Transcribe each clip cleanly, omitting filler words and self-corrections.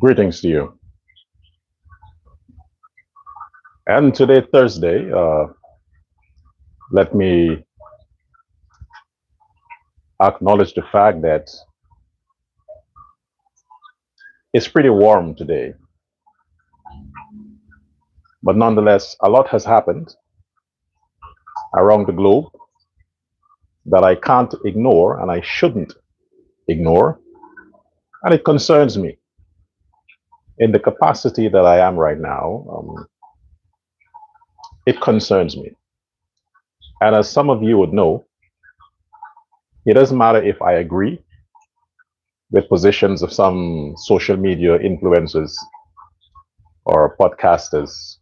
Greetings to you. And today, Thursday, let me acknowledge the fact that it's pretty warm today. But nonetheless, a lot has happened around the globe that I can't ignore and I shouldn't ignore. And it concerns me in the capacity that I am right now. It concerns me. And as some of you would know, it doesn't matter if I agree with positions of some social media influencers or podcasters.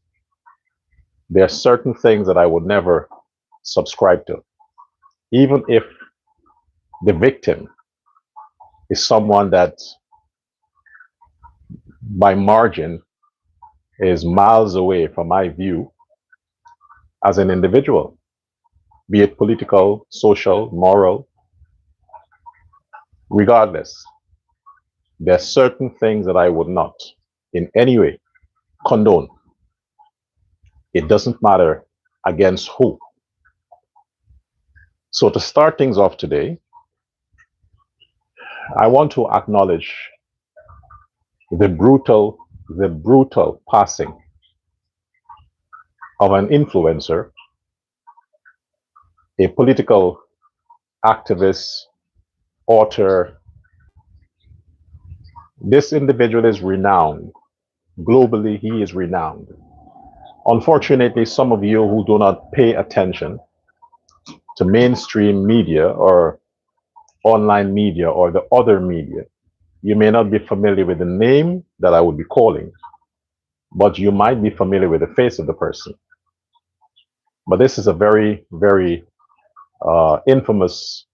There are certain things that I would never subscribe to, even if the victim is someone that by margin is miles away from my view as an individual, be it political, social, moral. Regardless, there are certain things that I would not in any way condone. It doesn't matter against who. So to start things off today, I want to acknowledge the brutal passing of an influencer, a political activist, author. This individual is renowned. Globally, he is renowned. Unfortunately, some of you who do not pay attention to mainstream media or online media or the other media, you may not be familiar with the name that I would be calling, but you might be familiar with the face of the person. But this is a very, very infamous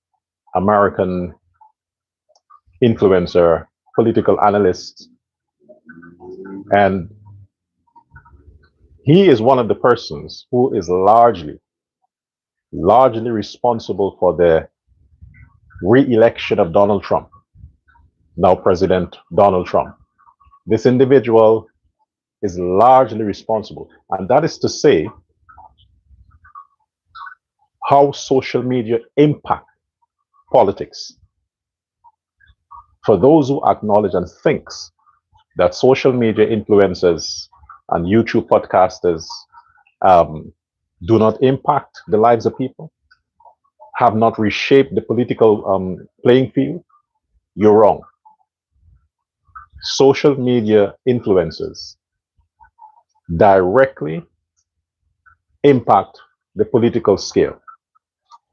American influencer, political analyst, and he is one of the persons who is largely responsible for the re-election of Donald Trump, now President Donald Trump. This individual is largely responsible, and that is to say how social media impact politics. For those who acknowledge and thinks that social media influencers and YouTube podcasters do not impact the lives of people, have not reshaped the political playing field, you're wrong. Social media influencers directly impact the political scale.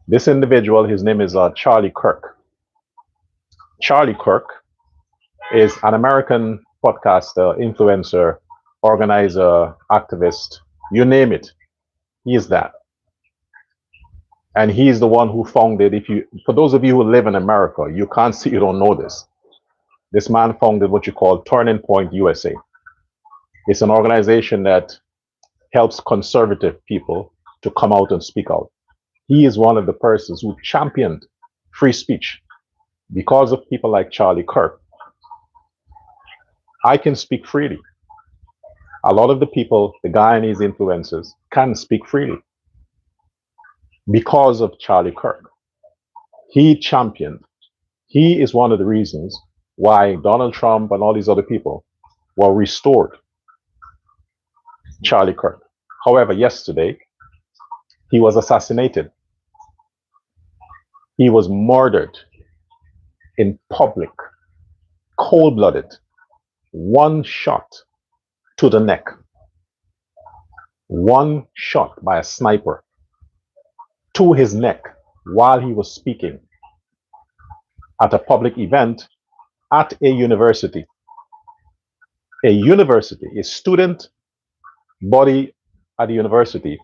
This individual, his name is Charlie Kirk. Charlie Kirk is an American podcaster, influencer, organizer, activist, you name it. He is that. And he's the one who founded, for those of you who live in America, you can't see, you don't know this. This man founded what you call Turning Point USA. It's an organization that helps conservative people to come out and speak out. He is one of the persons who championed free speech. Because of people like Charlie Kirk, I can speak freely. A lot of the people, the Guyanese influencers, can speak freely because of Charlie Kirk. He championed. He is one of the reasons why Donald Trump and all these other people were restored. Charlie Kirk. However, yesterday, he was assassinated. He was murdered in public, cold-blooded, one shot to the neck, one shot by a sniper to his neck while he was speaking at a public event at a university. A student body at the university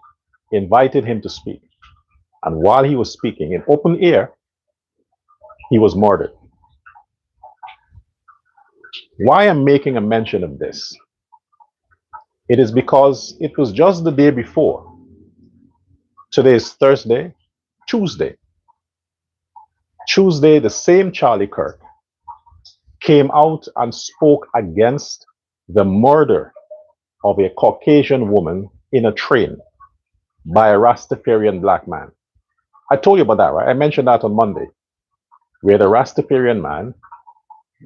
invited him to speak. And while he was speaking in open air, he was murdered. Why I'm making a mention of this? It is because it was just the day before. Today is Thursday, Tuesday. Tuesday, the same Charlie Kirk came out and spoke against the murder of a Caucasian woman in a train by a Rastafarian black man. I told you about that, right? I mentioned that on Monday, where the Rastafarian man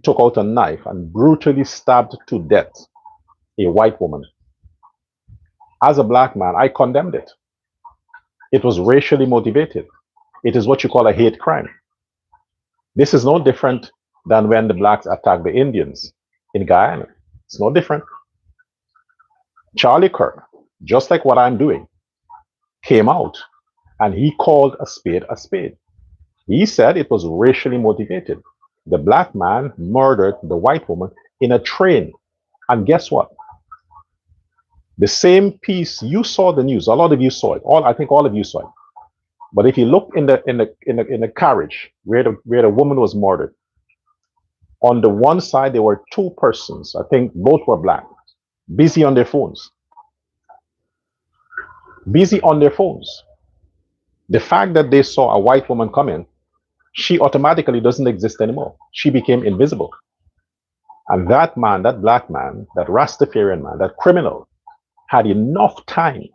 took out a knife and brutally stabbed to death a white woman. As a black man, I condemned it. It was racially motivated. It is what you call a hate crime. This is no different than when the blacks attacked the Indians in Guyana. It's no different. Charlie Kirk, just like what I'm doing, came out and he called a spade a spade. He said it was racially motivated. The black man murdered the white woman in a train. And guess what? The same piece, you saw the news. A lot of you saw it. I think all of you saw it. But if you look in the carriage where the woman was murdered, on the one side there were two persons. I think both were black, busy on their phones. Busy on their phones. The fact that they saw a white woman come in, she automatically doesn't exist anymore. She became invisible. And that man, that black man, that Rastafarian man, that criminal, had enough time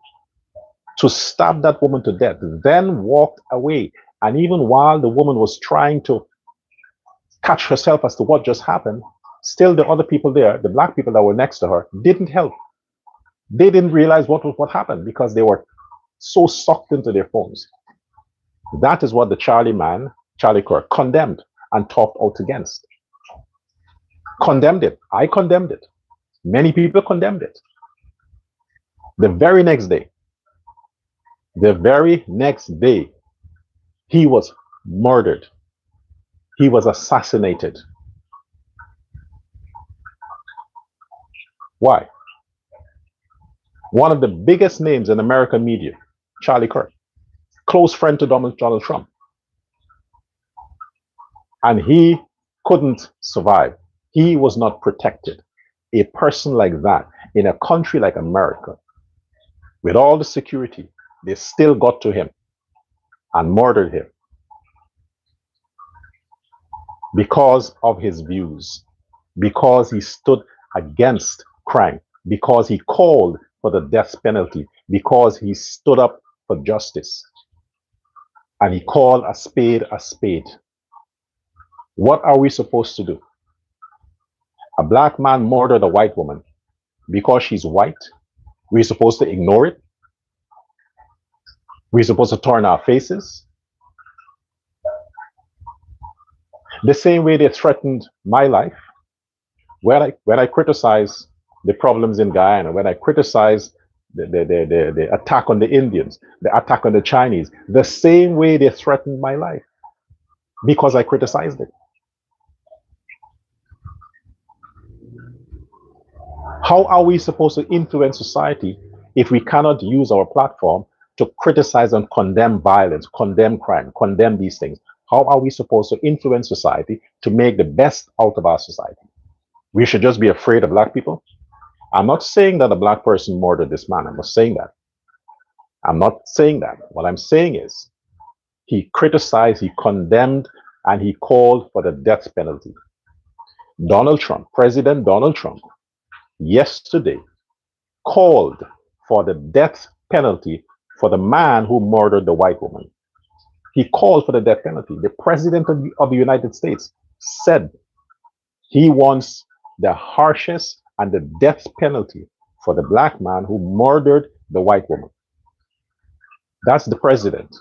to stab that woman to death, then walked away. And even while the woman was trying to catch herself as to what just happened, still the other people there, the black people that were next to her, didn't help. They didn't realize what happened because they were so sucked into their phones. That is what the Charlie Kirk, condemned and talked out against. Condemned it. I condemned it. Many people condemned it. The very next day, he was murdered. He was assassinated. Why? One of the biggest names in American media, Charlie Kirk, close friend to Donald Trump. And he couldn't survive. He was not protected. A person like that in a country like America, with all the security, they still got to him and murdered him because of his views, because he stood against crime, because he called for the death penalty, because he stood up for justice, and he called a spade a spade. What are we supposed to do? A black man murdered a white woman because she's white. We're supposed to ignore it. We're supposed to turn our faces. The same way they threatened my life when I criticize the problems in Guyana, when I criticize the attack on the Indians, the attack on the Chinese, the same way they threatened my life because I criticized it. How are we supposed to influence society if we cannot use our platform to criticize and condemn violence, condemn crime, condemn these things? How are we supposed to influence society to make the best out of our society? We should just be afraid of black people? I'm not saying that a black person murdered this man. I'm not saying that. I'm not saying that. What I'm saying is he criticized, he condemned, and he called for the death penalty. Donald Trump, President Donald Trump, yesterday called for the death penalty for the man who murdered the white woman. He called for the death penalty. The President of the United States said he wants the harshest and the death penalty for the black man who murdered the white woman. That's the President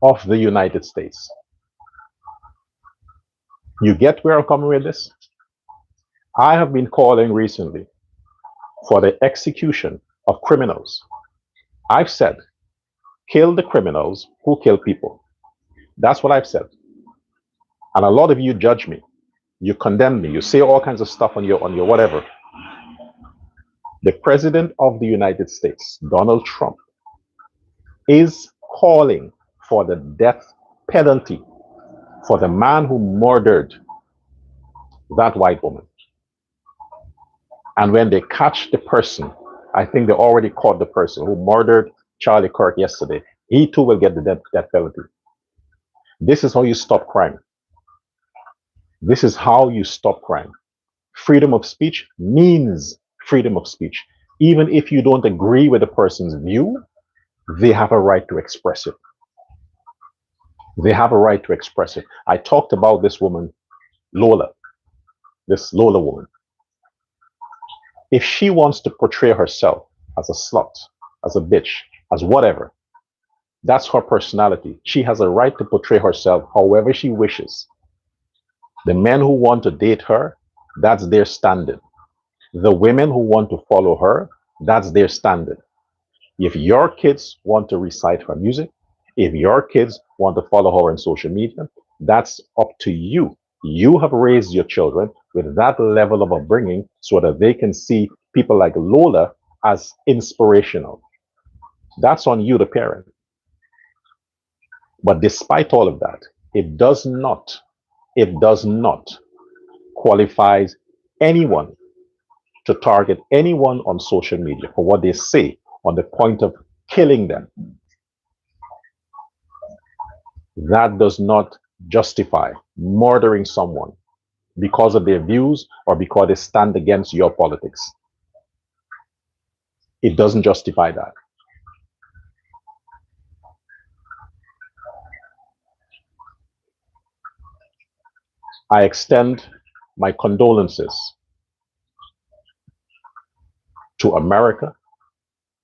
of the United States. You get where I'm coming with this? I have been calling recently for the execution of criminals. I've said, kill the criminals who kill people. That's what I've said. And a lot of you judge me. You condemn me. You say all kinds of stuff on your whatever. The President of the United States, Donald Trump, is calling for the death penalty for the man who murdered that white woman. And when they catch the person, I think they already caught the person who murdered Charlie Kirk yesterday. He too will get the death penalty. This is how you stop crime. This is how you stop crime. Freedom of speech means freedom of speech. Even if you don't agree with a person's view, they have a right to express it. They have a right to express it. I talked about this woman, Lola, this Lola woman. If she wants to portray herself as a slut, as a bitch, as whatever, that's her personality. She has a right to portray herself however she wishes. The men who want to date her, that's their standard. The women who want to follow her, that's their standard. If your kids want to recite her music, if your kids want to follow her on social media, that's up to you. You have raised your children with that level of upbringing so that they can see people like Lola as inspirational. That's on you, the parent. But despite all of that, it does not, it does not qualifies anyone to target anyone on social media for what they say on the point of killing them. That does not justify murdering someone because of their views or because they stand against your politics. It doesn't justify that. I extend my condolences to America,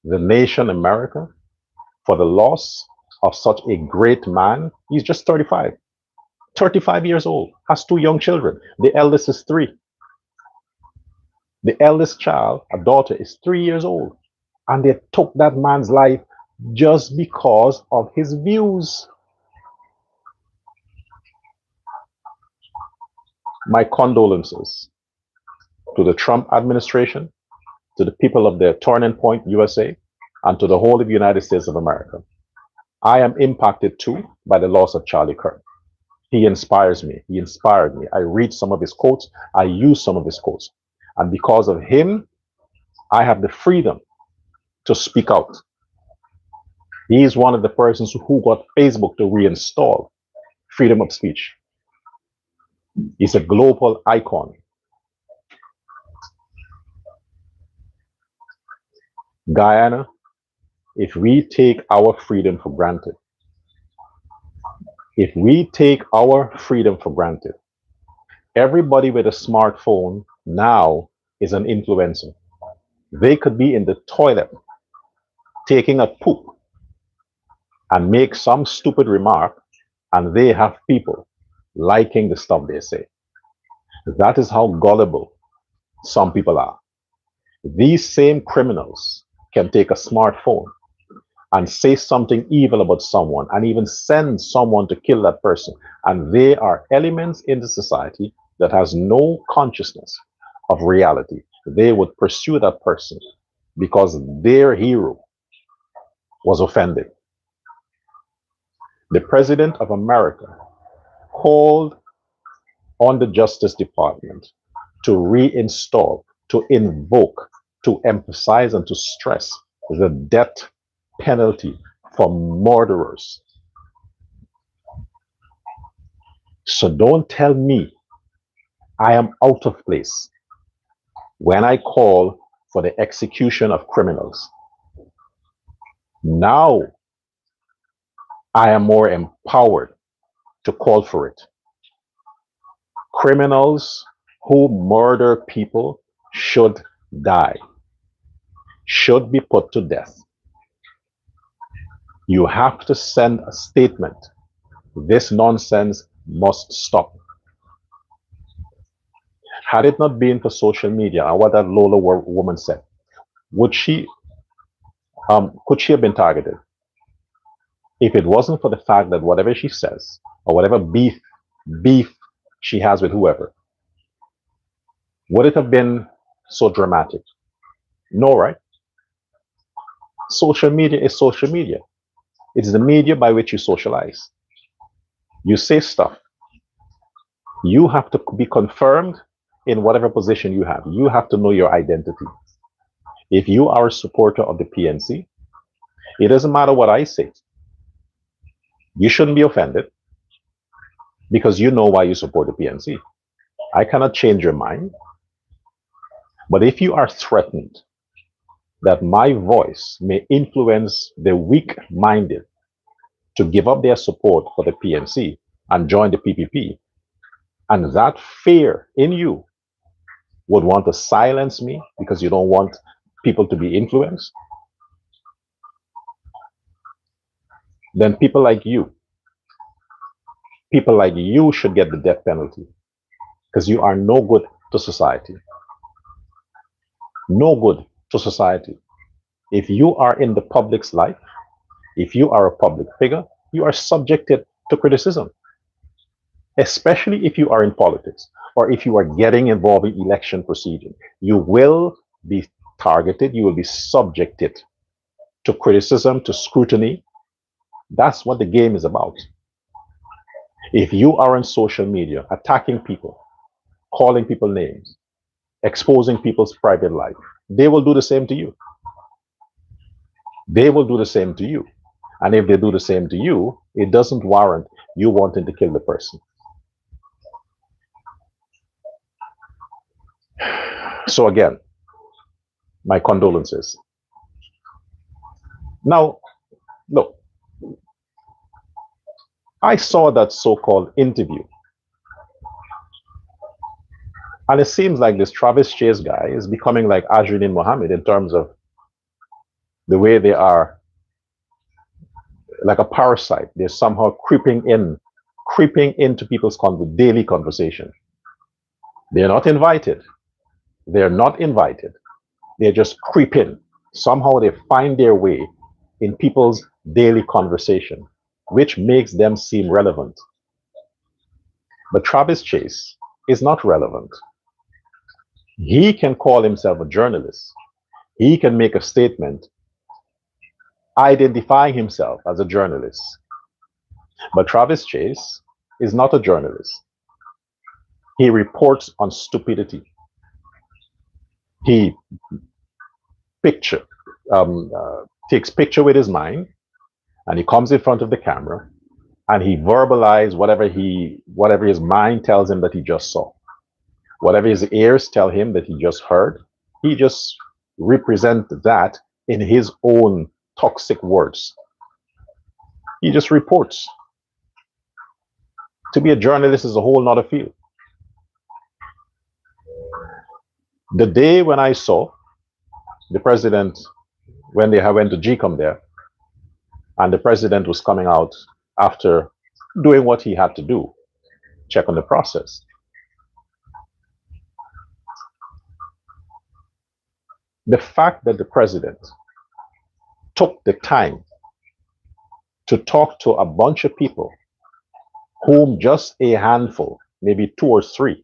the nation America, for the loss of such a great man. He's just 35. 35 years old, has two young children. The eldest is 3. The eldest child, a daughter, is 3 years old. And they took that man's life just because of his views. My condolences to the Trump administration, to the people of the Turning Point USA, and to the whole of the United States of America. I am impacted too by the loss of Charlie Kirk. He inspires me. He inspired me. I read some of his quotes. I use some of his quotes. And because of him, I have the freedom to speak out. He is one of the persons who got Facebook to reinstall freedom of speech. He's a global icon. Guyana, if we take our freedom for granted, if we take our freedom for granted, everybody with a smartphone now is an influencer. They could be in the toilet taking a poop and make some stupid remark, and they have people liking the stuff they say. That is how gullible some people are. These same criminals can take a smartphone and say something evil about someone and even send someone to kill that person. And they are elements in the society that has no consciousness of reality. They would pursue that person because their hero was offended. The President of America called on the Justice Department to reinstall, to invoke, to emphasize, and to stress the death penalty for murderers. So don't tell me I am out of place when I call for the execution of criminals. Now I am more empowered to call for it. Criminals who murder people should die, should be put to death. You have to send a statement. This nonsense must stop. Had it not been for social media and what that Lola woman said, would she, could she have been targeted? If it wasn't for the fact that whatever she says or whatever beef she has with whoever, would it have been so dramatic? No, right? Social media is social media. It's the media by which you socialize. You say stuff. You have to be confirmed in whatever position you have. You have to know your identity. If you are a supporter of the PNC, it doesn't matter what I say. You shouldn't be offended because you know why you support the PNC. I cannot change your mind. But if you are threatened that my voice may influence the weak minded to give up their support for the PNC and join the PPP, and that fear in you would want to silence me because you don't want people to be influenced, then people like you should get the death penalty because you are no good to society. No good to society. If you are in the public's life, if you are a public figure, you are subjected to criticism, especially if you are in politics or if you are getting involved in election proceeding. You will be targeted, you will be subjected to criticism, to scrutiny. That's what the game is about. If you are on social media attacking people, calling people names, exposing people's private life, they will do the same to you. They will do the same to you. And if they do the same to you, it doesn't warrant you wanting to kill the person. So again, my condolences. Now, look, I saw that so-called interview. And it seems like this Travis Chase guy is becoming like Ajruddin Mohammed in terms of the way they are like a parasite. They're somehow creeping into people's daily conversation. They're not invited. They're not invited. They're just creeping. Somehow they find their way in people's daily conversation, which makes them seem relevant. But Travis Chase is not relevant. He can call himself a journalist. He can make a statement identifying himself as a journalist. But Travis Chase is not a journalist. He reports on stupidity. He takes picture with his mind, and he comes in front of the camera, and he verbalizes whatever his mind tells him that he just saw, whatever his ears tell him that he just heard. He just represents that in his own toxic words. He just reports. To be a journalist is a whole nother field. The day when I saw the president, when they went to GCOM there, and the president was coming out after doing what he had to do, check on the process. The fact that the president took the time to talk to a bunch of people whom just a handful, maybe 2 or 3,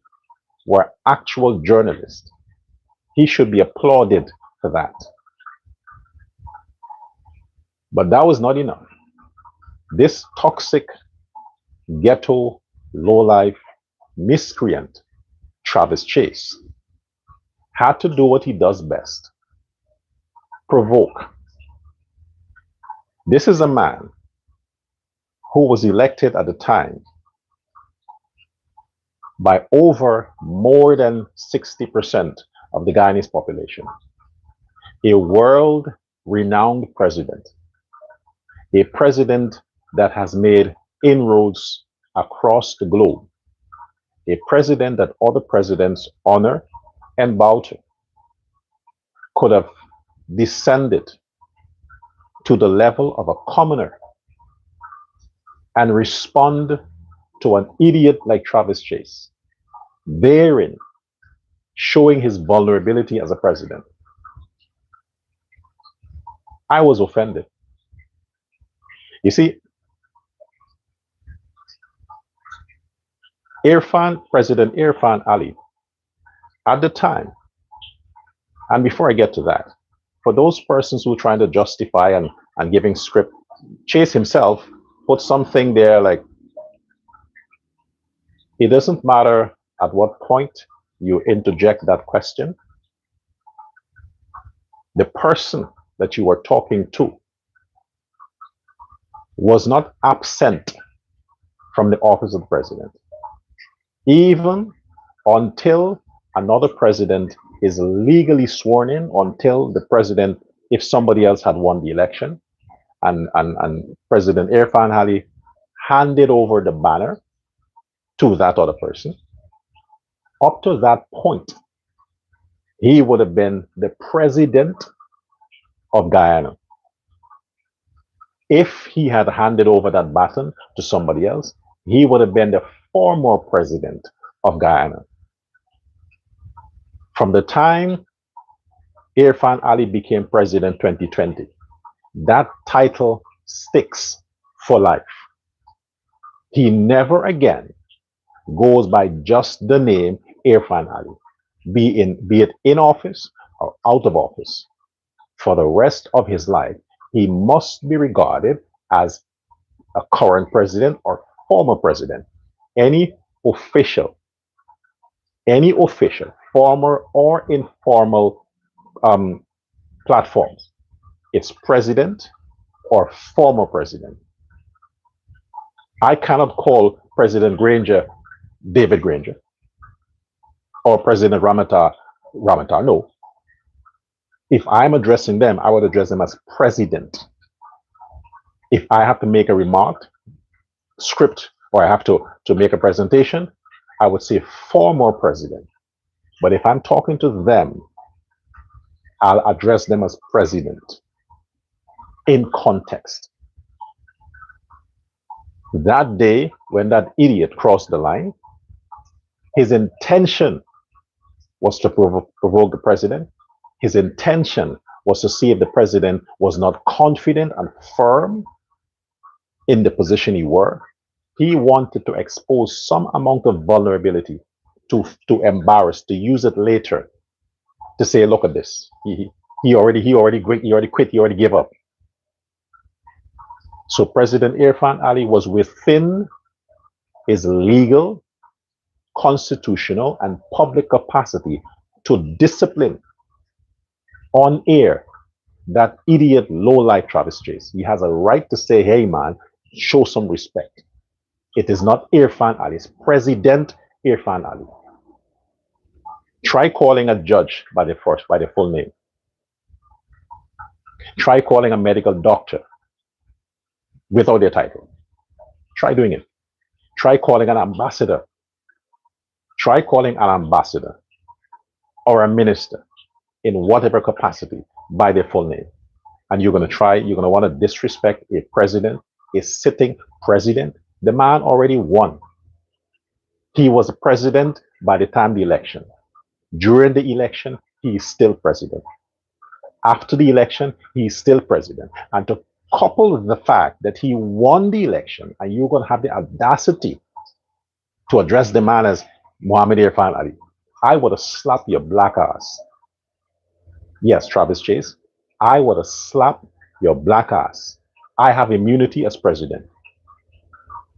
were actual journalists, he should be applauded for that. But that was not enough. This toxic, ghetto, lowlife, miscreant, Travis Chase, had to do what he does best: provoke. This is a man who was elected at the time by over more than 60% of the Guyanese population. A world-renowned president. A president that has made inroads across the globe. A president that other presidents honor and bow to. Could have descended to the level of a commoner and respond to an idiot like Travis Chase, therein showing his vulnerability as a president. I was offended. You see, President Irfan Ali, at the time, and before I get to that, for those persons who are trying to justify and giving script, Chase himself put something there like, it doesn't matter at what point you interject that question, the person that you were talking to was not absent from the office of the president, even until another president is legally sworn in, until the president, if somebody else had won the election, and President Irfan Ali handed over the banner to that other person, up to that point, he would have been the president of Guyana. If he had handed over that baton to somebody else, he would have been the former president of Guyana. From the time Irfan Ali became president 2020, that title sticks for life. He never again goes by just the name Irfan Ali, be it in office or out of office. For the rest of his life, he must be regarded as a current president or former president. Any official, formal or informal platforms, it's president or former president. I cannot call President Granger David Granger or President Ramata. No. If I'm addressing them, I would address them as president. If I have to make a remark, script, or I have to make a presentation, I would say former president. But if I'm talking to them, I'll address them as president in context. That day, when that idiot crossed the line, his intention was to provoke the president. His intention was to see if the president was not confident and firm in the position he were. He wanted to expose some amount of vulnerability, to embarrass, to use it later, to say, look at this. He already quit, he already gave up. So President Irfan Ali was within his legal, constitutional, and public capacity to discipline on air that idiot low-life Travis Chase. He has a right to say, hey man, show some respect. It is not Irfan Ali, it's President Irfan Ali. Try calling a judge by the full name. Try calling a medical doctor without their title. Try doing it. Try calling an ambassador. Try calling an ambassador or a minister in whatever capacity by their full name. And you're going to want to disrespect a president, a sitting president. The man already won. He was a president by the time of the election. During the election, he is still president. After the election, he is still president. And to couple the fact that he won the election and you're going to have the audacity to address the man as Muhammad Irfan Ali, I would have slapped your black ass. Yes, Travis Chase, I would have slapped your black ass. I have immunity as president.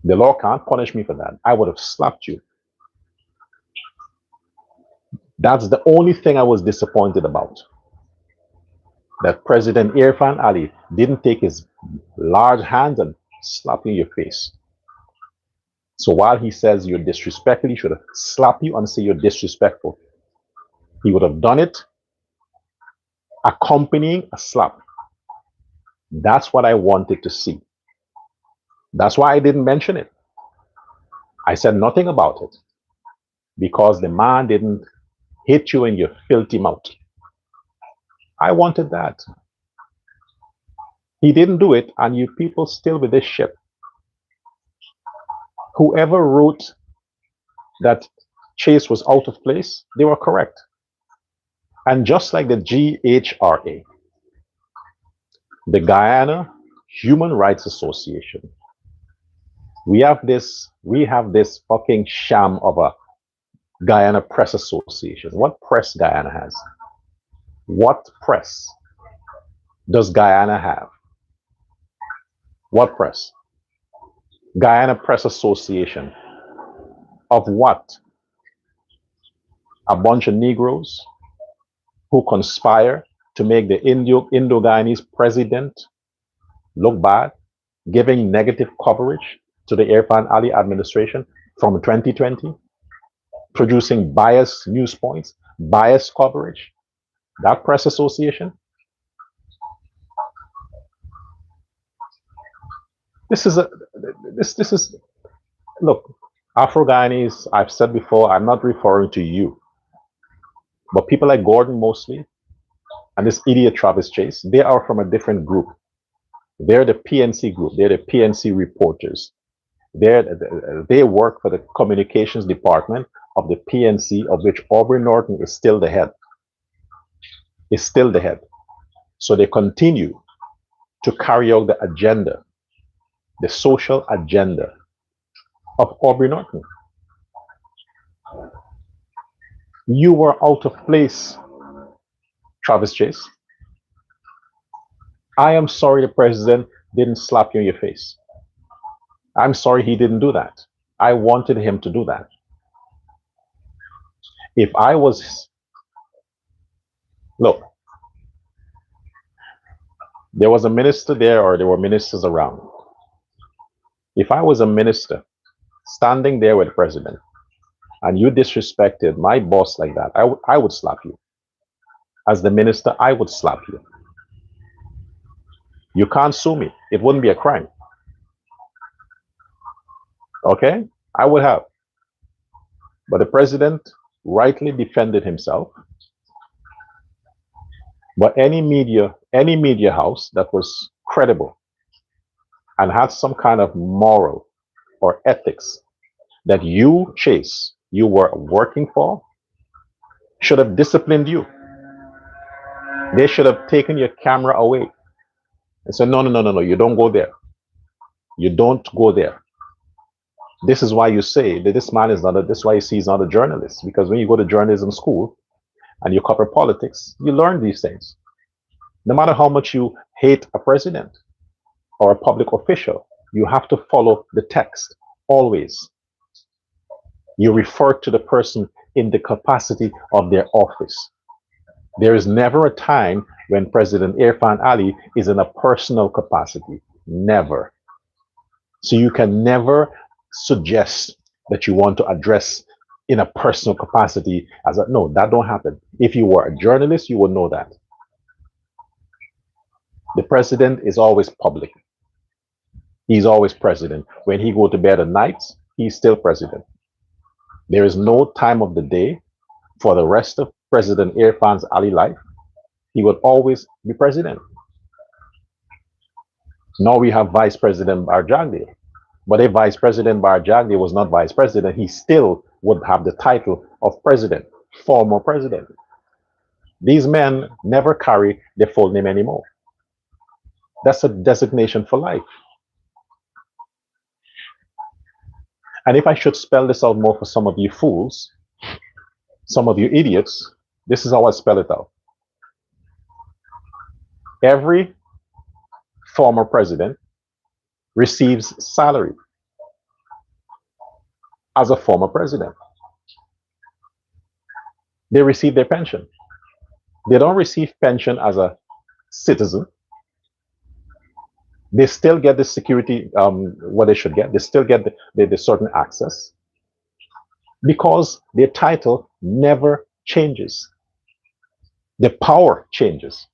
The law can't punish me for that. I would have slapped you. That's the only thing I was disappointed about. That President Irfan Ali didn't take his large hands and slap you in your face. So while he says you're disrespectful, he should have slapped you and say you're disrespectful. He would have done it accompanying a slap. That's what I wanted to see. That's why I didn't mention it. I said nothing about it because the man didn't hit you in your filthy mouth. I wanted that. He didn't do it, and you people still with this shit. Whoever wrote that Chase was out of place, they were correct. And just like the GHRA, the Guyana Human Rights Association, we have this fucking sham of a Guyana Press Association. What press Guyana has? What press does Guyana have? What press? Guyana Press Association. Of what? A bunch of Negroes who conspire to make the Indo-Guyanese president look bad, giving negative coverage to the Irfan Ali administration from 2020. producing biased news points, biased coverage. That press association, this is a this is look, Afro Guyanese, I've said before, I'm not referring to you, but people like Gordon Mosley and this idiot Travis Chase, they are from a different group. They're the PNC group. They're the PNC reporters. They work for the communications department of the PNC, of which Aubrey Norton is still the head. Is still the head. So they continue to carry out the agenda, the social agenda of Aubrey Norton. You were out of place, Travis Chase. I am sorry the president didn't slap you in your face. I'm sorry he didn't do that. I wanted him to do that. If I was, look, there was a minister there or there were ministers around. If I was a minister standing there with the president and you disrespected my boss like that, I would slap you. As the minister, I would slap you. You can't sue me. It wouldn't be a crime. Okay? I would have. But the president rightly defended himself. But any media house that was credible and had some kind of moral or ethics that you, Chase, you were working for, should have disciplined you. They should have taken your camera away and said, no, you don't go there. You don't go there. This is why you say that this man is not this is why you see he's not a journalist. Because when you go to journalism school and you cover politics, you learn these things. No matter how much you hate a president or a public official, you have to follow the text always. You refer to the person in the capacity of their office. There is never a time when President Irfan Ali is in a personal capacity. Never. So you can never suggest that you want to address in a personal capacity as a, no, that don't happen. If you were a journalist, you would know that. The president is always public. He's always president. When he go to bed at night, he's still president. There is no time of the day for the rest of President Irfan's Ali life. He would always be president. Now we have Vice President Barjagde. But if Vice President Barjagde was not vice president, he still would have the title of president, former president. These men never carry their full name anymore. That's a designation for life. And if I should spell this out more for some of you fools, some of you idiots, this is how I spell it out. Every former president receives salary as a former president. They receive their pension. They don't receive pension as a citizen. They still get the security, what they should get. They still get the certain access because their title never changes. The power changes.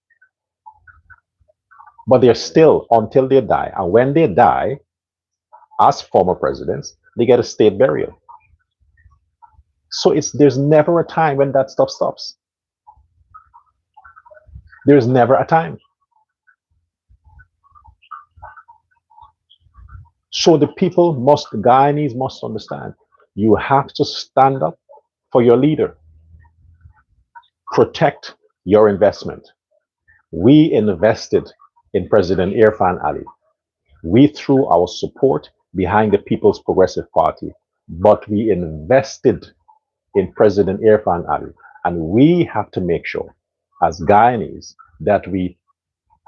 But they're still until they die. And when they die, as former presidents, they get a state burial. So there's never a time when that stuff stops. There's never a time. So the people Guyanese must understand, you have to stand up for your leader. Protect your investment. We invested in President Irfan Ali. We threw our support behind the People's Progressive Party, but we invested in President Irfan Ali. And we have to make sure, as Guyanese, that we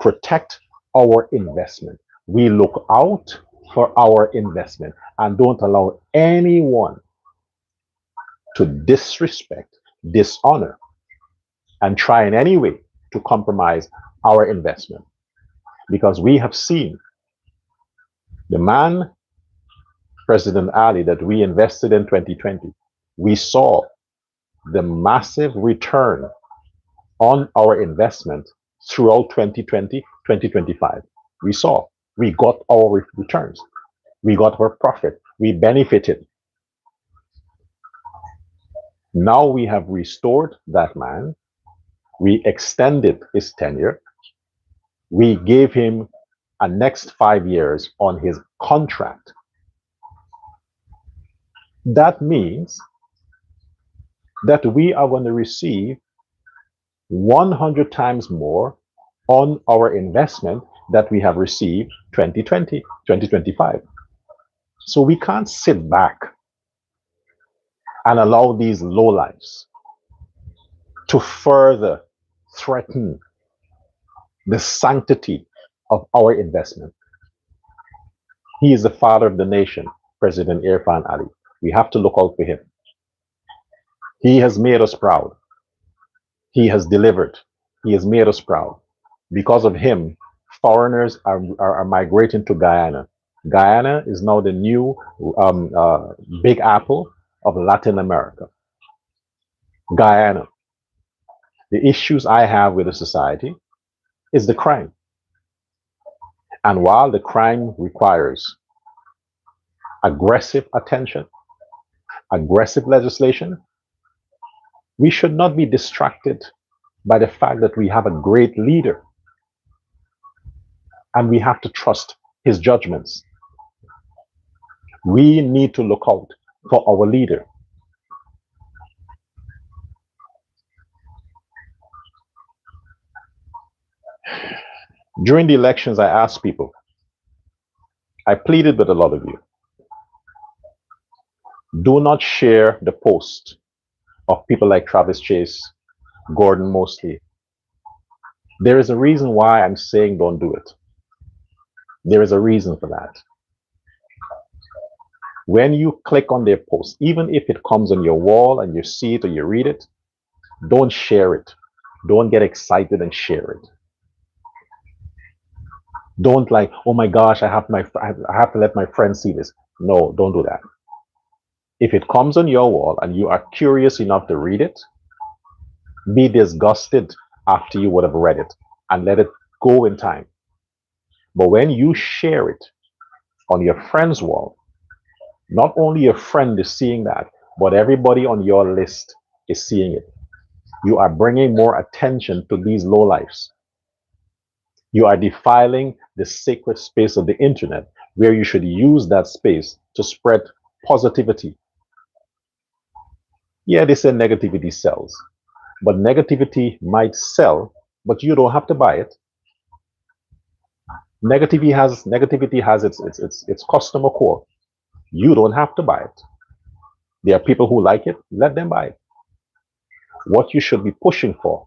protect our investment. We look out for our investment and don't allow anyone to disrespect, dishonor, and try in any way to compromise our investment. Because we have seen the man, President Ali, that we invested in 2020, We saw the massive return on our investment throughout 2020, 2025. We got our returns. We got our profit. We benefited. Now we have restored that man. We extended his tenure. We gave him a next 5 years on his contract. That means that we are going to receive 100 times more on our investment that we have received 2020, 2025. So we can't sit back and allow these lowlifes to further threaten the sanctity of our investment. He is the father of the nation, President Irfan Ali. We have to look out for him. He has made us proud. He has delivered. He has made us proud. Because of him, foreigners are migrating to Guyana. Guyana is now the new big apple of Latin America. Guyana. The issues I have with the society is the crime. And while the crime requires aggressive attention, aggressive legislation, we should not be distracted by the fact that we have a great leader and we have to trust his judgments. We need to look out for our leader. During the elections, I asked people, I pleaded with a lot of you, do not share the post of people like Travis Chase, Gordon Mosley. There is a reason why I'm saying don't do it. There is a reason for that. When you click on their post, even if it comes on your wall and you see it or you read it, don't share it. Don't get excited and share it. Don't like, oh my gosh, I have to let my friends see this. No, don't do that. If it comes on your wall and you are curious enough to read it, be disgusted after you would have read it and let it go in time. But when you share it on your friend's wall, not only your friend is seeing that, but everybody on your list is seeing it. You are bringing more attention to these lowlifes. You are defiling the sacred space of the internet, where you should use that space to spread positivity. Yeah, they say negativity sells, but negativity might sell, but you don't have to buy it. Negativity has its customer core. You don't have to buy it. There are people who like it, let them buy it. What you should be pushing for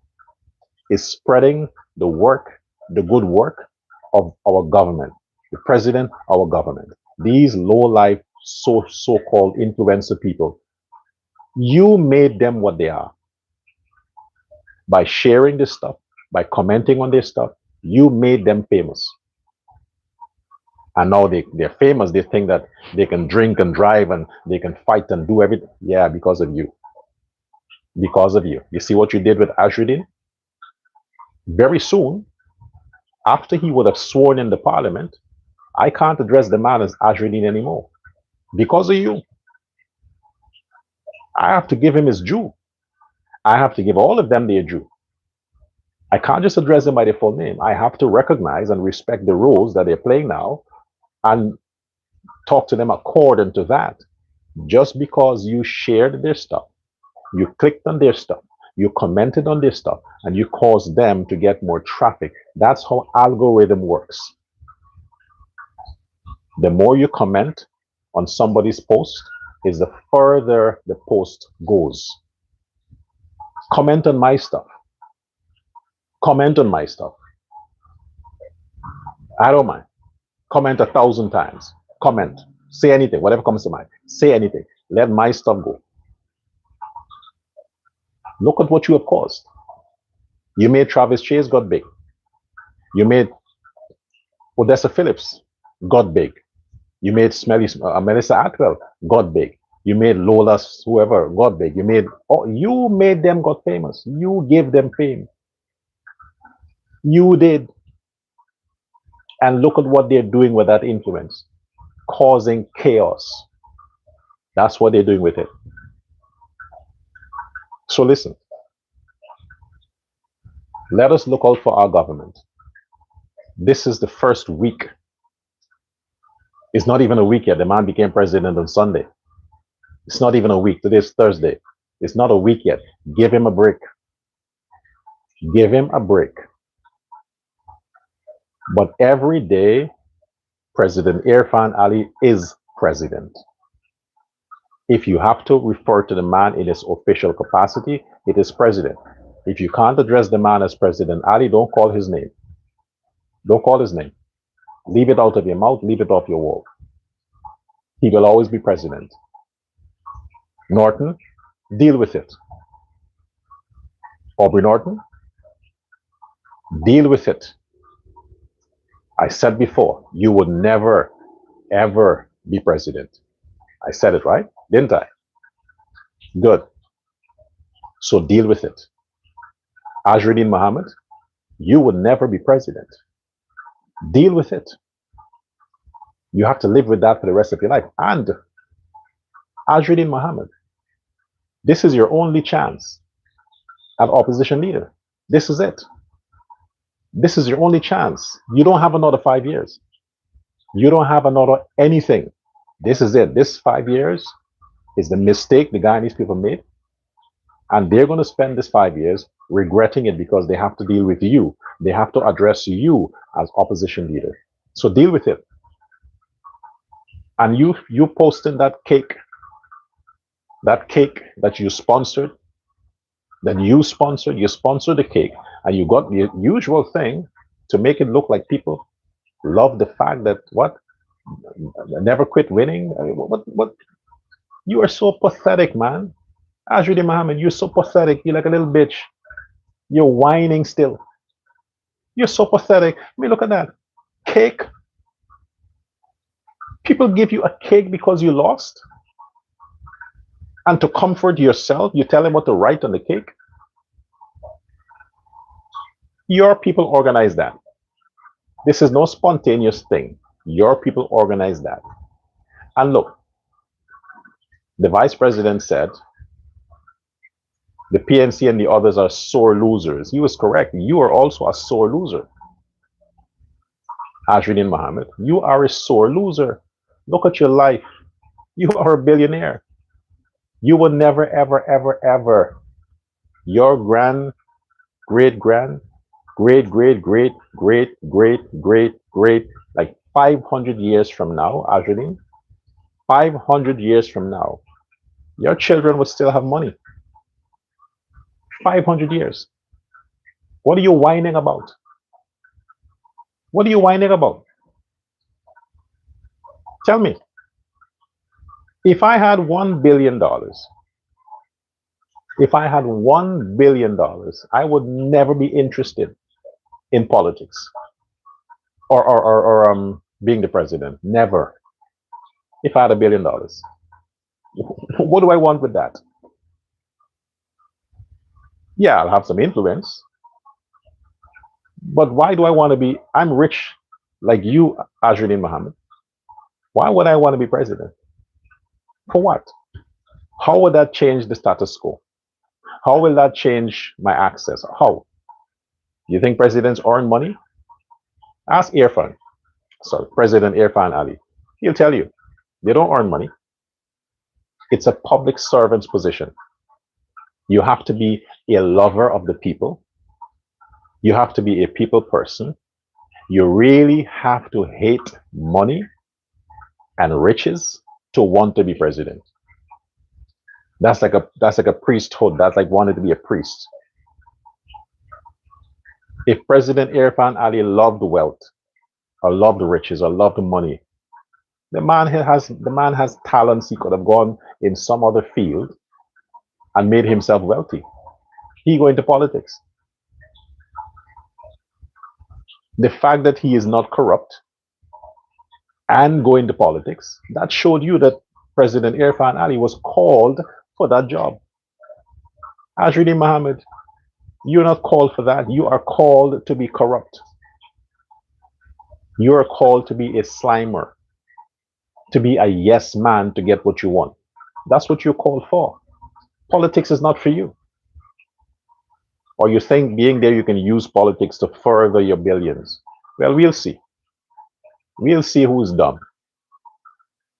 is spreading the work, the good work of our government, the president, our government. These low-life, so-called influencer people, you made them what they are. By sharing this stuff, by commenting on this stuff, you made them famous. And now they're famous. They think that they can drink and drive and they can fight and do everything. Yeah, because of you. Because of you. You see what you did with Ashridin? Very soon, after he would have sworn in the parliament, I can't address the man as Ashridin anymore. Because of you. I have to give him his due. I have to give all of them their due. I can't just address them by their full name. I have to recognize and respect the roles that they're playing now and talk to them according to that. Just because you shared their stuff, you clicked on their stuff, you commented on their stuff, and you caused them to get more traffic. That's how algorithm works. The more you comment on somebody's post, is the further the post goes. Comment on my stuff. Comment on my stuff. I don't mind. Comment 1,000 times. Comment. Say anything, whatever comes to mind. Say anything. Let my stuff go. Look at what you have caused. You made Travis Chase got big. You made Odessa Phillips got big. You made Melissa Atwell got big. You made Lola's, whoever got big. You made them got famous. You gave them fame. You did. And look at what they're doing with that influence, causing chaos. That's what they're doing with it. So listen, let us look out for our government. This is the first week. It's not even a week yet. The man became president on Sunday. It's not even a week. Today's Thursday. It's not a week yet. Give him a break. Give him a break. But every day, President Irfan Ali is president. If you have to refer to the man in his official capacity, it is president. If you can't address the man as President Ali, don't call his name. Don't call his name. Leave it out of your mouth, leave it off your wall. He will always be president. Norton, deal with it. Aubrey Norton, deal with it. I said before, you would never, ever be president. I said it right, didn't I? Good. So deal with it. Azruddin Mohammed, you would never be president. Deal with it. You have to live with that for the rest of your life. And Azruddin Mohammed, this is your only chance at opposition leader. This is it. This is your only chance. You don't have another 5 years. You don't have another anything. This is it. This 5 years is the mistake the Guyanese people made. And they're going to spend this 5 years regretting it because they have to deal with you. They have to address you as opposition leader. So deal with it. And you posting that cake that you sponsored, you sponsored the cake, and you got the usual thing to make it look like people love the fact that what? Never quit winning. I mean, what? You are so pathetic, man. Azruddin Mohammed, you're so pathetic. You're like a little bitch. You're whining still. You're so pathetic. I mean, look at that. Cake. People give you a cake because you lost. And to comfort yourself, you tell them what to write on the cake. Your people organize that. This is no spontaneous thing. Your people organize that. And look, the vice president said the PNC and the others are sore losers. He was correct. You are also a sore loser. Azruddin Mohammed, you are a sore loser. Look at your life. You are a billionaire. You will never, ever, ever, ever. Your great, like 500 years from now, Azruddin, 500 years from now, your children will still have money. 500 years. What are you whining about? What are you whining about? Tell me. If I had $1 billion, I would never be interested in politics or being the president. Never. If I had $1 billion. What do I want with that? Yeah, I'll have some influence. But why do I want to be? I'm rich like you, Azruddin Mohammed. Why would I want to be president? For what? How would that change the status quo? How will that change my access? How? You think presidents earn money? Ask President Irfan Ali. He'll tell you, they don't earn money. It's a public servant's position. You have to be a lover of the people. You have to be a people person. You really have to hate money and riches to want to be president. That's like a priesthood. That's like wanting to be a priest. If President Irfan Ali loved wealth, or loved riches, or loved money, the man has talents. He could have gone in some other field and made himself wealthy. He go into politics. The fact that he is not corrupt and go into politics, that showed you that President Irfan Ali was called for that job. Ajruddin Mohammed, you're not called for that. You are called to be corrupt. You are called to be a slimer, to be a yes man to get what you want. That's what you're called for. Politics is not for you. Or you think being there you can use politics to further your billions. Well, we'll see. We'll see who's dumb.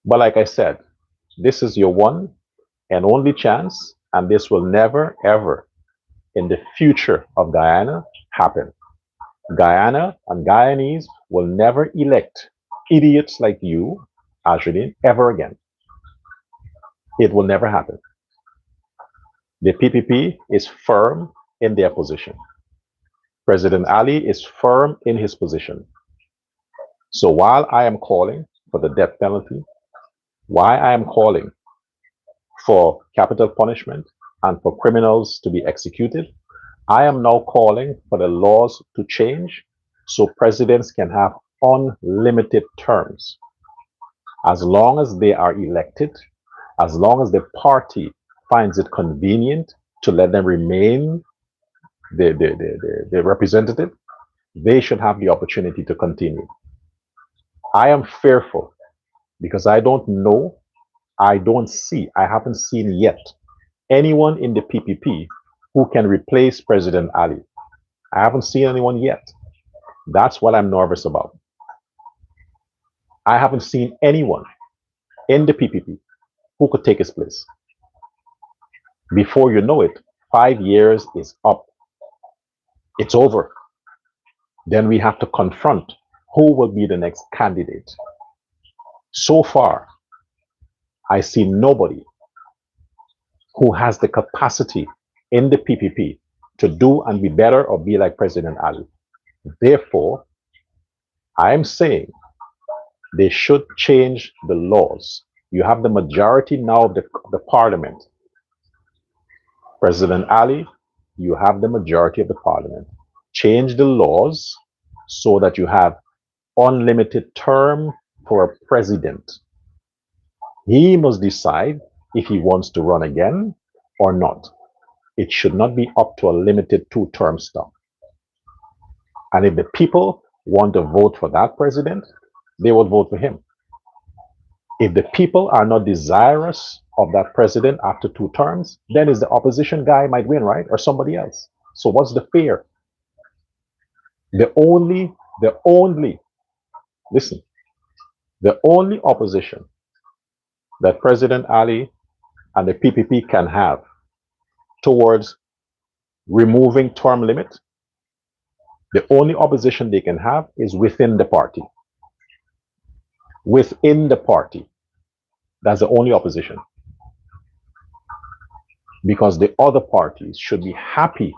But like I said, this is your one and only chance, and this will never, ever in the future of Guyana happen. Guyana and Guyanese will never elect idiots like you, Ajruddin, ever again. It will never happen. The PPP is firm in their position. President Ali is firm in his position. So while I am calling for the death penalty, while I am calling for capital punishment and for criminals to be executed, I am now calling for the laws to change so presidents can have unlimited terms. As long as they are elected, as long as the party finds it convenient to let them remain the representative, they should have the opportunity to continue. I am fearful because I don't know, I don't see, I haven't seen yet anyone in the PPP who can replace President Ali. I haven't seen anyone yet. That's what I'm nervous about. I haven't seen anyone in the PPP who could take his place. Before you know it, 5 years is up. It's over. Then we have to confront who will be the next candidate. So far, I see nobody who has the capacity in the PPP to do and be better or be like President Ali. Therefore, I am saying they should change the laws. You have the majority now of the parliament. President Ali, you have the majority of the parliament. Change the laws so that you have unlimited term for a president. He must decide if he wants to run again or not. It should not be up to a limited two-term stuff. And if the people want to vote for that president, they will vote for him. If the people are not desirous of that president after 2 terms, then is the opposition guy might win, right? Or somebody else. So what's the fear? The only opposition that President Ali and the PPP can have towards removing term limit, the only opposition they can have is within the party. Within the party. That's the only opposition. Because the other parties should be happy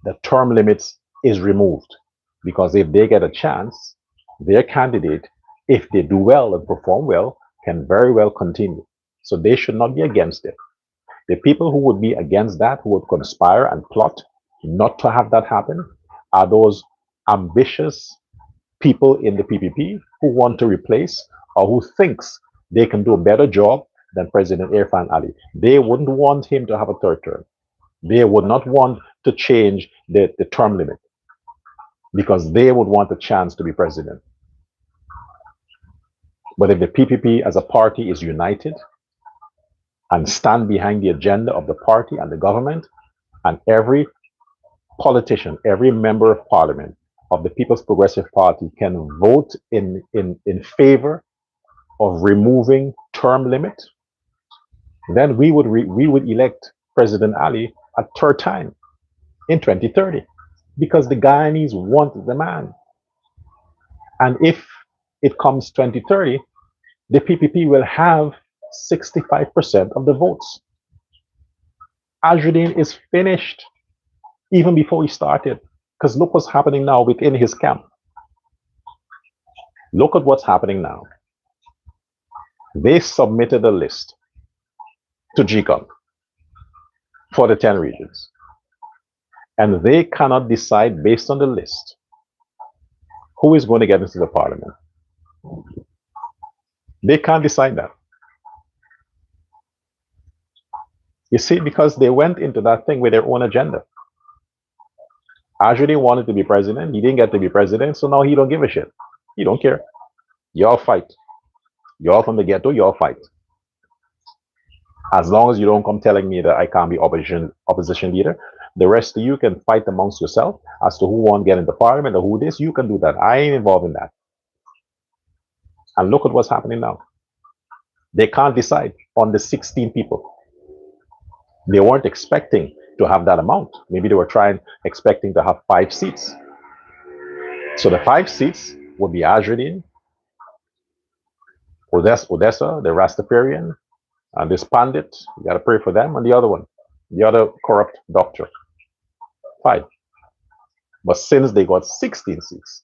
that term limits is removed. Because if they get a chance, their candidate, if they do well and perform well, can very well continue. So they should not be against it. The people who would be against that, who would conspire and plot not to have that happen, are those ambitious people in the PPP who want to replace or who thinks they can do a better job than President Irfan Ali. They wouldn't want him to have a 3rd term. They would not want to change the term limit because they would want a chance to be president. But if the PPP as a party is united and stand behind the agenda of the party and the government, and every politician, every member of parliament of the People's Progressive Party can vote in favor of removing term limit, then we would elect President Ali a 3rd time in 2030 because the Guyanese want the man. And if it comes 2030, the PPP will have 65% of the votes. Ajruddin is finished even before he started, because look what's happening now within his camp. Look at what's happening now. They submitted a list to GCOM for the 10 regions. And they cannot decide based on the list who is going to get into the parliament. They can't decide that. You see, because they went into that thing with their own agenda. Ajudi wanted to be president. He didn't get to be president, so now he don't give a shit. He don't care. Y'all fight. Y'all from the ghetto, y'all fight. As long as you don't come telling me that I can't be opposition leader, the rest of you can fight amongst yourself as to who won't get into parliament or who this. You can do that. I ain't involved in that. And look at what's happening now. They can't decide on the 16 people. They weren't expecting to have that amount. Maybe they were expecting to have 5 seats. So the 5 seats would be Ajudin, Odessa, the Rastafarian, and this Pandit. You got to pray for them, and the other one, the other corrupt doctor. 5. But since they got 16 seats,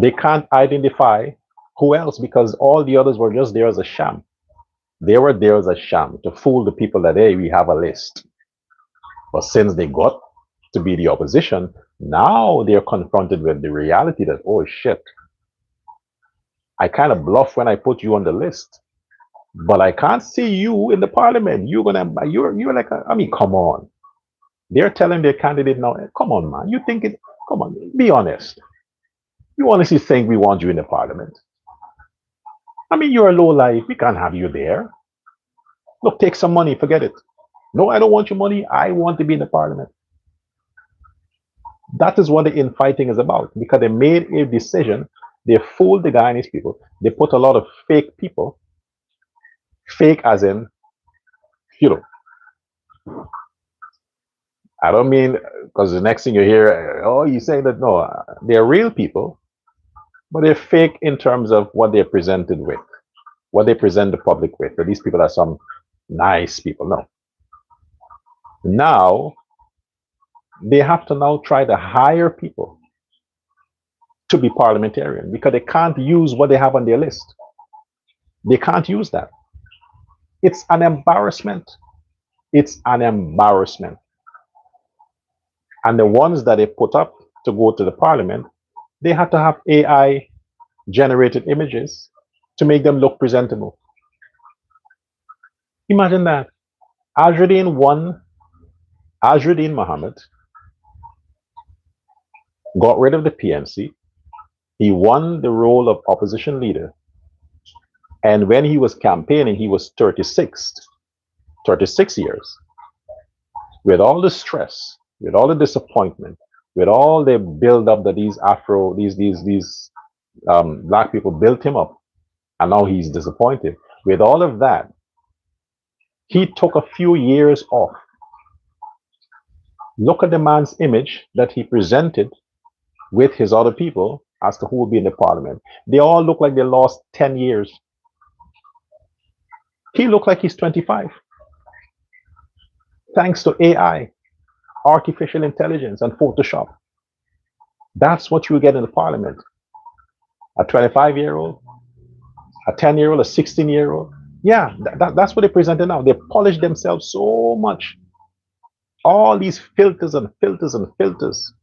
they can't identify who else because all the others were just there as a sham. They were there as a sham to fool the people that, hey, we have a list. But since they got to be the opposition, now they're confronted with the reality that, oh shit, I kind of bluff when I put you on the list, but I can't see you in the parliament. You're like, I mean, come on. They're telling their candidate now, come on, man. You think it, come on, be honest. You honestly think we want you in the parliament? I mean, you're a low life. We can't have you there. Look, take some money, forget it. No, I don't want your money. I want to be in the parliament. That is what the infighting is about because they made a decision. They fooled the Guyanese people. They put a lot of fake people, fake as in, you know, I don't mean because the next thing you hear, oh, you're saying that no, they're real people, but they're fake in terms of what they're presented with, what they present the public with. But these people are some nice people. No. Now, they have to now try to hire people to be parliamentarian because they can't use what they have on their list. They can't use that. It's an embarrassment. It's an embarrassment. And the ones that they put up to go to the parliament, they have to have AI generated images to make them look presentable. Imagine that. Ajudin Mohammed got rid of the PNC. He won the role of opposition leader. And when he was campaigning, he was 36 years. With all the stress, with all the disappointment, with all the build-up that these black people built him up, and now he's disappointed. With all of that, he took a few years off. Look at the man's image that he presented with his other people as to who will be in the parliament. They all look like they lost 10 years. He looked like he's 25. Thanks to AI, artificial intelligence, and Photoshop. That's what you get in the parliament. A 25-year-old, a 10-year-old, a 16-year-old. Yeah, that's what they presented now. They polished themselves so much. All these filters and filters and filters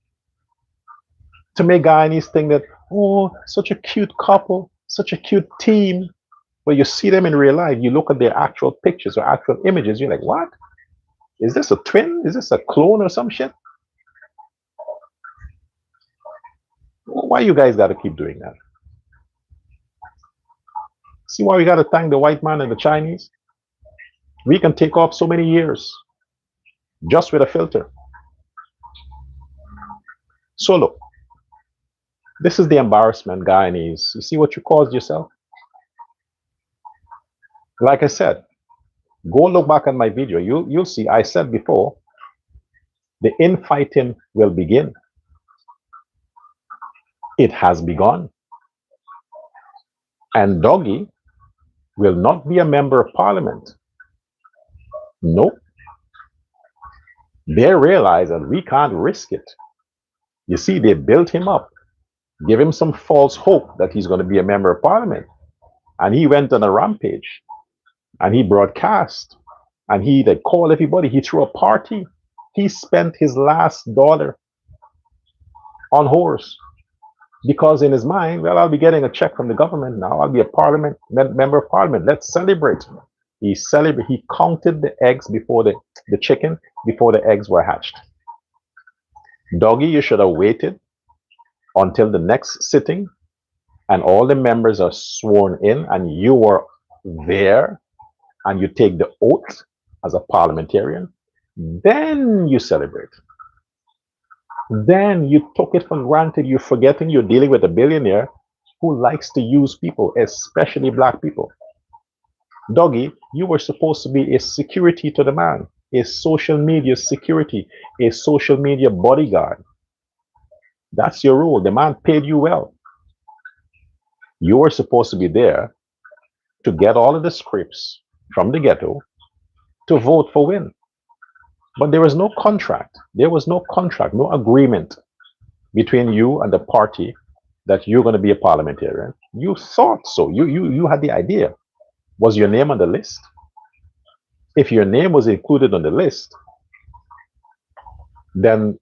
to make Guyanese think that, oh, such a cute couple, such a cute team. But you see them in real life, you look at their actual pictures or actual images, you're like, what? Is this a twin? Is this a clone or some shit? Why you guys got to keep doing that? See why we got to thank the white man and the Chinese? We can take off so many years just with a filter. So look, this is the embarrassment, Guyanese. You see what you caused yourself? Like I said, go look back at my video. You'll see, I said before, the infighting will begin. It has begun. And Doggy will not be a member of parliament. Nope. They realize that we can't risk it. You see, they built him up, give him some false hope that he's going to be a member of parliament. And he went on a rampage. And he broadcast. And he called everybody. He threw a party. He spent his last dollar on horse. Because in his mind, well, I'll be getting a check from the government now. I'll be a member of parliament. Let's celebrate. He counted the eggs before the chicken before the eggs were hatched. Doggy, you should have waited until the next sitting and all the members are sworn in and you were there and you take the oath as a parliamentarian. Then you celebrate. Then you took it for granted. You're forgetting you're dealing with a billionaire who likes to use people, especially black people. Doggy, you were supposed to be a security to the man, a social media security, a social media bodyguard. That's your role. The man paid you well. You were supposed to be there to get all of the scripts from the ghetto to vote for win. But there was no contract. There was no contract, no agreement between you and the party that you're going to be a parliamentarian. You thought so. You had the idea. Was your name on the list? If your name was included on the list, then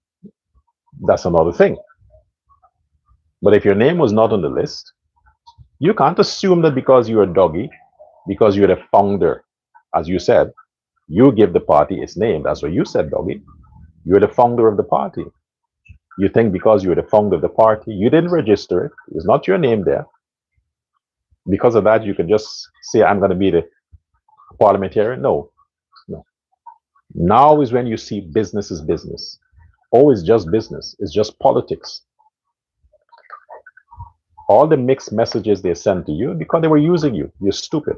that's another thing. But if your name was not on the list, you can't assume that because you're a doggy, because you're the founder, as you said, you give the party its name. That's what you said, doggy. You're the founder of the party. You think because you're the founder of the party, you didn't register it. It's not your name there. Because of that, you can just say, I'm going to be the parliamentarian. No, no. Now is when you see business is business. Oh, it's just business. It's just politics. All the mixed messages they sent to you because they were using you. You're stupid.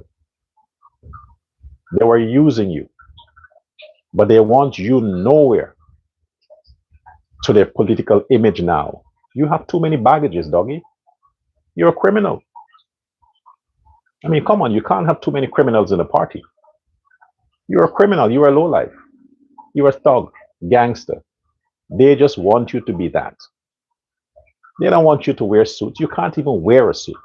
They were using you. But they want you nowhere to their political image now. You have too many baggages, doggy. You're a criminal. I mean, come on, you can't have too many criminals in a party. You're a criminal. You're a lowlife. You're a thug, gangster. They just want you to be that. They don't want you to wear suits. You can't even wear a suit.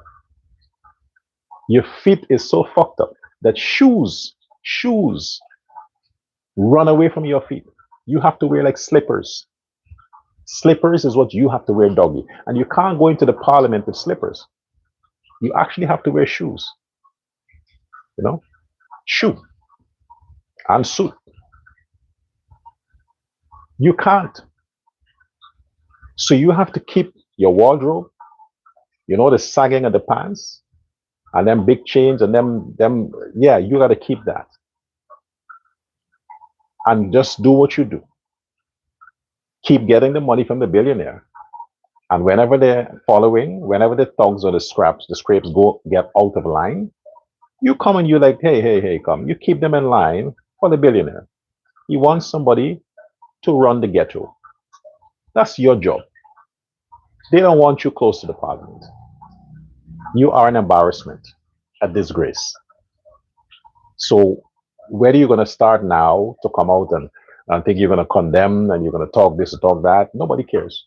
Your feet is so fucked up that shoes run away from your feet. You have to wear like slippers. Slippers is what you have to wear, doggy. And you can't go into the parliament with slippers. You actually have to wear shoes. You know? Shoe and suit. You can't. So you have to keep your wardrobe, you know, the sagging of the pants and them big chains and them, yeah, you got to keep that. And just do what you do. Keep getting the money from the billionaire. And whenever they're following, whenever the thugs or the scrapes go get out of line, you come and you're like, hey, come. You keep them in line for the billionaire. He wants somebody to run the ghetto. That's your job. They don't want you close to the parliament. You are an embarrassment, a disgrace. So where are you going to start now to come out and think you're going to condemn and you're going to talk this or talk that? Nobody cares.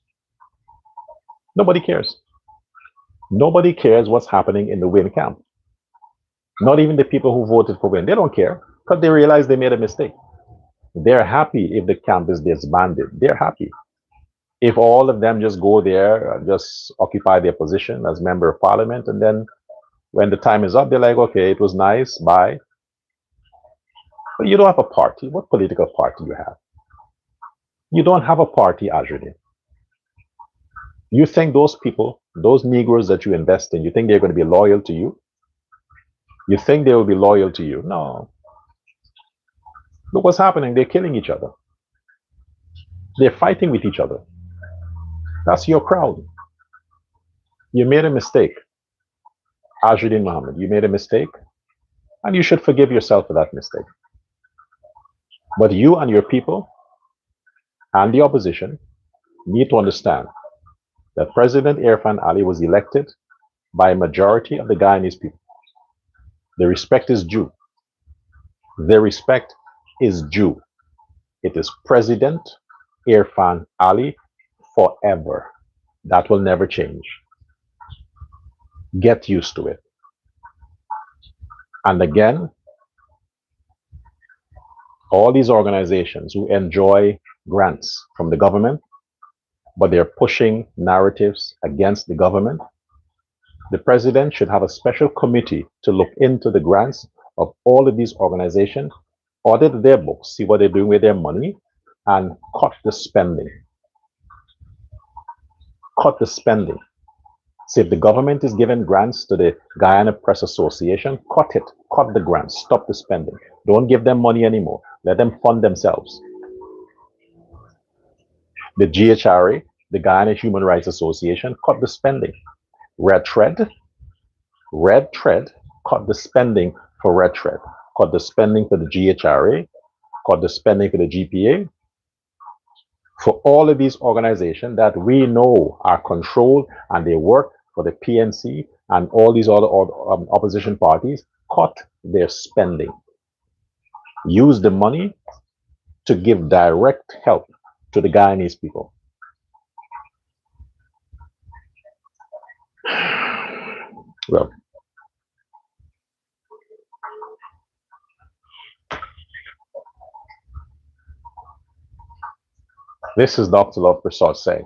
Nobody cares. Nobody cares what's happening in the Win camp. Not even the people who voted for Win. They don't care because they realize they made a mistake. They're happy if the camp is disbanded. They're happy. If all of them just go there and just occupy their position as member of parliament, and then when the time is up, they're like, okay, it was nice, bye. But you don't have a party. What political party do you have? You don't have a party, Ajudin. You think those people, those Negroes that you invest in, you think they're going to be loyal to you? You think they will be loyal to you? No. Look what's happening. They're killing each other. They're fighting with each other. That's your crowd. You made a mistake. Ajudin Muhammad, you made a mistake, and you should forgive yourself for that mistake. But you and your people and the opposition need to understand that President Irfan Ali was elected by a majority of the Guyanese people. The respect is due. The respect is due. It is President Irfan Ali forever. That will never change. Get used to it. And again, all these organizations who enjoy grants from the government, but they're pushing narratives against the government, the president should have a special committee to look into the grants of all of these organizations, audit their books, see what they're doing with their money, and cut the spending. Cut the spending. See, if the government is giving grants to the Guyana Press Association, cut it. Cut the grants. Stop the spending. Don't give them money anymore. Let them fund themselves. The GHRA, the Guyana Human Rights Association, cut the spending. Red Thread, cut the spending for Red Thread. Cut the spending for the GHRA, cut the spending for the GPA. For all of these organizations that we know are controlled and they work for the PNC and all these other opposition parties, cut their spending. Use the money to give direct help to the Guyanese people. Well, this is Dr. Love Prasad saying,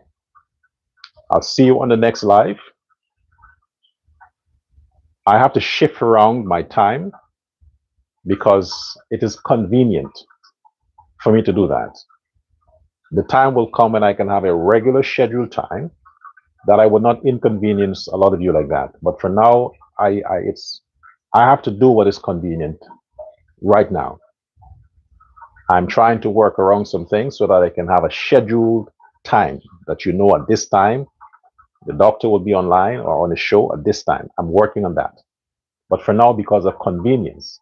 I'll see you on the next live. I have to shift around my time because it is convenient for me to do that. The time will come when I can have a regular scheduled time that I will not inconvenience a lot of you like that. But for now, I have to do what is convenient right now. I'm trying to work around some things so that I can have a scheduled time that you know at this time, the doctor will be online or on a show at this time. I'm working on that. But for now, because of convenience,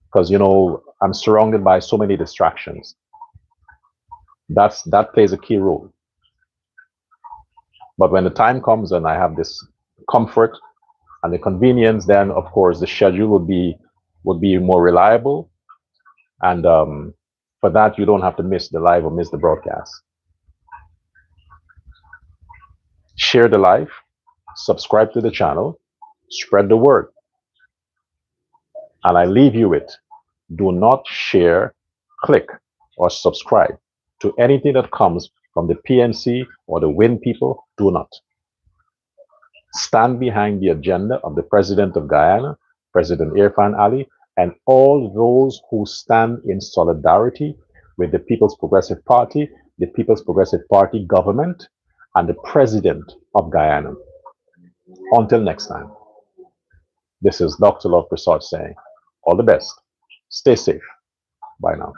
because, you know, I'm surrounded by so many distractions, that plays a key role. But when the time comes and I have this comfort and the convenience, then of course the schedule would be more reliable. And for that, you don't have to miss the live or miss the broadcast. Share the live, subscribe to the channel, spread the word. And I leave you with, do not share, click, or subscribe to anything that comes from the PNC or the WIN people. Do not. Stand behind the agenda of the President of Guyana, President Irfan Ali, and all those who stand in solidarity with the People's Progressive Party, the People's Progressive Party government, and the President of Guyana. Until next time, this is Dr. Love Prasad saying, all the best. Stay safe. Bye now.